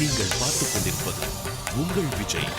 நீங்கள் பார்த்துக் கொண்டிருப்பது உங்கள் விஜய்.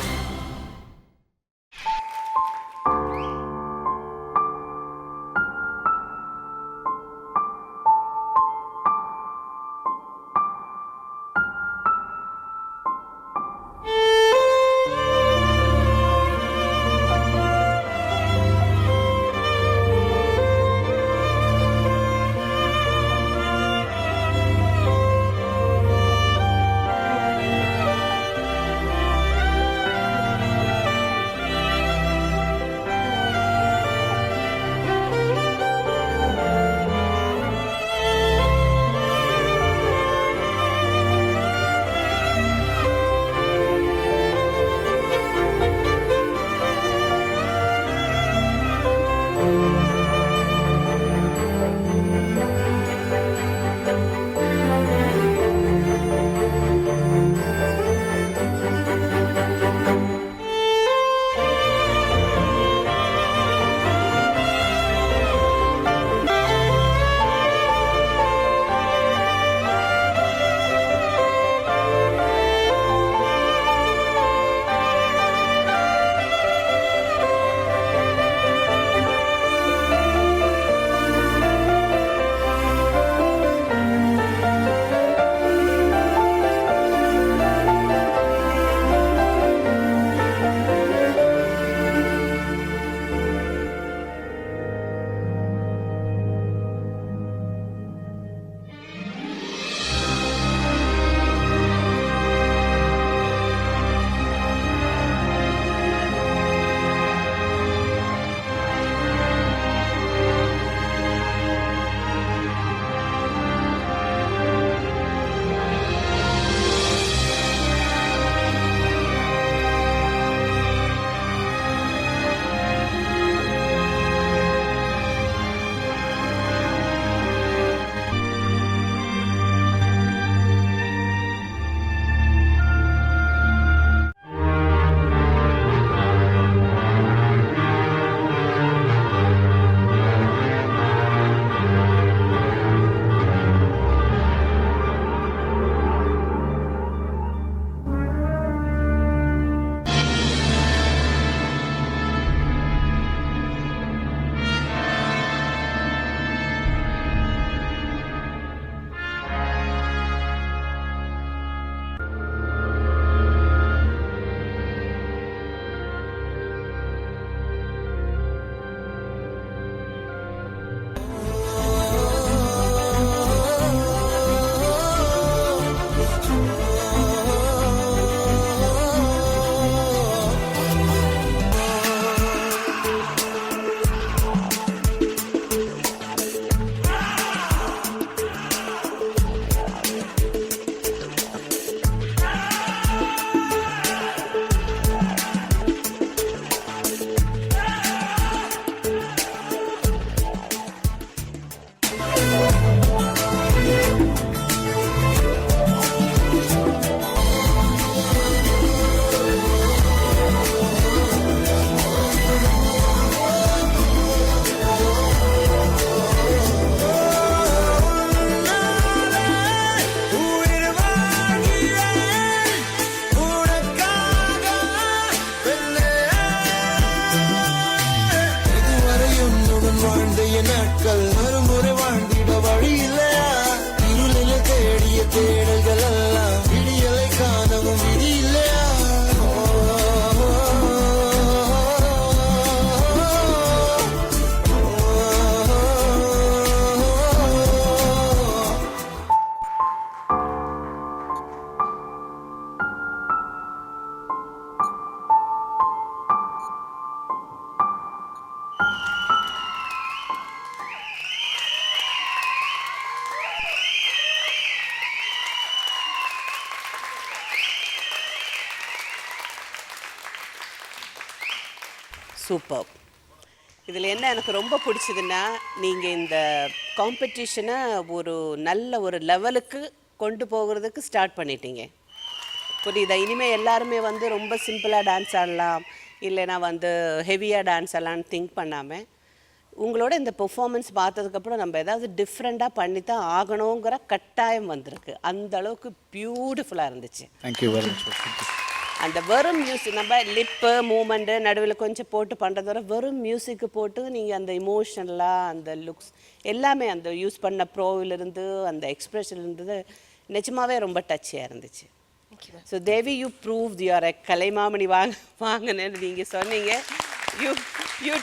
சூப்பர். இதில் என்ன எனக்கு ரொம்ப பிடிச்சதுன்னா, நீங்கள் இந்த காம்படிஷனை நல்ல ஒரு லெவலுக்கு கொண்டு போகிறதுக்கு ஸ்டார்ட் பண்ணிட்டீங்க. புரியுதா? இனிமேல் எல்லாருமே ரொம்ப சிம்பிளாக டான்ஸ் ஆடலாம், இல்லைனா ஹெவியாக டான்ஸ் ஆடலான்னு திங்க் பண்ணாமல் உங்களோட இந்த பெர்ஃபார்மன்ஸ் பார்த்ததுக்கப்புறம் நம்ம ஏதாவது டிஃப்ரெண்ட்டாக பண்ணி தான் ஆகணுங்கிற கட்டாயம் வந்திருக்கு. அந்த அளவுக்கு பியூட்டிஃபுல்லாக இருந்துச்சு. Thank you very much. அந்த வெறும் மியூசிக் நம்ம லிப்பு மூமெண்ட்டு நடுவில் கொஞ்சம் போட்டு பண்ணுறத விட வெறும் மியூசிக்கு போட்டு நீங்கள் அந்த இமோஷனலாக அந்த லுக்ஸ் எல்லாமே அந்த யூஸ் பண்ண ப்ரோவிலிருந்து அந்த எக்ஸ்ப்ரெஷன் இருந்தது நிஜமாவே ரொம்ப டச்சியாக இருந்துச்சு. So Devi, you prove your Kalaimamani வாங்கினேன்னு நீங்கள் சொன்னீங்க. You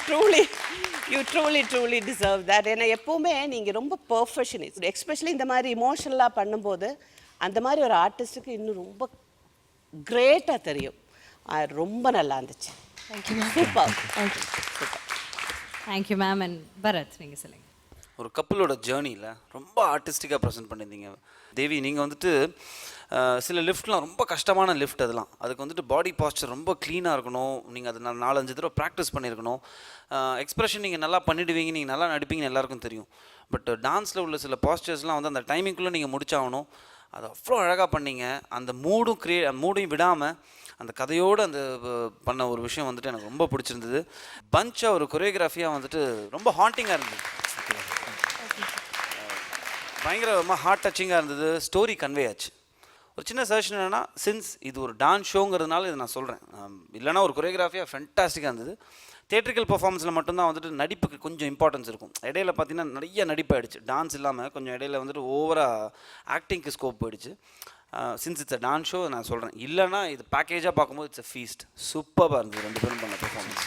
truly deserve that. ஏன்னா எப்போவுமே நீங்கள் ரொம்ப பர்ஃபெக்ஷனிஸ்ட், எஸ்பெஷலி இந்த மாதிரி இமோஷனலாக பண்ணும்போது அந்த மாதிரி ஒரு ஆர்டிஸ்ட்டுக்கு இன்னும் ரொம்ப கிரேட்டாக தெரியும். ரொம்ப நல்லா இருந்துச்சு. Super. Thank you ma'am. And Bharath, நீங்கள் சொல்லுங்கள். ஒரு கப்பலோட ஜேர்னியில் ரொம்ப ஆர்டிஸ்டிக்காக ப்ரெசென்ட் பண்ணியிருந்தீங்க தேவி. நீங்கள் வந்துட்டு சில லிஃப்ட்லாம் ரொம்ப கஷ்டமான லிஃப்ட், அதெல்லாம் அதுக்கு வந்துட்டு பாடி பாஸ்டர் ரொம்ப க்ளீனாக இருக்கணும். நீங்கள் அது 4-5 தடவை ப்ராக்டிஸ் பண்ணியிருக்கணும். எக்ஸ்ப்ரெஷன் நீங்கள் நல்லா பண்ணிவிடுவீங்க, நீங்கள் நல்லா நடிப்பீங்கன்னு எல்லாருக்கும் தெரியும். பட் டான்ஸில் உள்ள சில பாஸ்டர்ஸ்லாம் வந்து அந்த டைமிங்குள்ளே நீங்கள் முடிச்சாகணும். அது அவ்வளோ அழகாக பண்ணீங்க. அந்த மூடையும் விடாமல் அந்த கதையோடு அந்த பண்ண ஒரு விஷயம் வந்துட்டு எனக்கு ரொம்ப பிடிச்சிருந்தது. பஞ்சாக ஒரு கொரியோகிராஃபியாக வந்துட்டு ரொம்ப ஹாண்டிங்காக இருந்தது, பயங்கரமாக ஹார்ட் டச்சிங்காக இருந்தது. ஸ்டோரி கன்வே ஆச்சு. ஒரு சின்ன சஜஷன் என்னென்னா, சின்ஸ் இது ஒரு டான்ஸ் ஷோங்கிறதுனால இதை நான் சொல்கிறேன், இல்லைனா ஒரு கொரியோகிராஃபியாக ஃபென்டாஸ்டிக்காக இருந்தது. தியேட்ரிக்கல் பர்ஃபார்மன்ஸில் மட்டும்தான் வந்துட்டு நடிப்புக்கு கொஞ்சம் இம்பார்ட்டன்ஸ் இருக்கும். இடையில பார்த்தீங்கன்னா நிறைய நடிப்பு ஆகிடுச்சு. டான்ஸ் இல்லாமல் கொஞ்சம் இடையில வந்துட்டு ஓவராக ஆக்டிங்க்கு ஸ்கோப் போயிடுச்சு. Since it's a dance show நான் சொல்கிறேன். இல்லைனா இது பேக்கேஜாக பார்க்கும்போது இட்ஸ் அ ஃபீஸ்ட். சூப்பராக இருந்தது 2 பேரும் பண்ண பர்ஃபார்மன்ஸ்.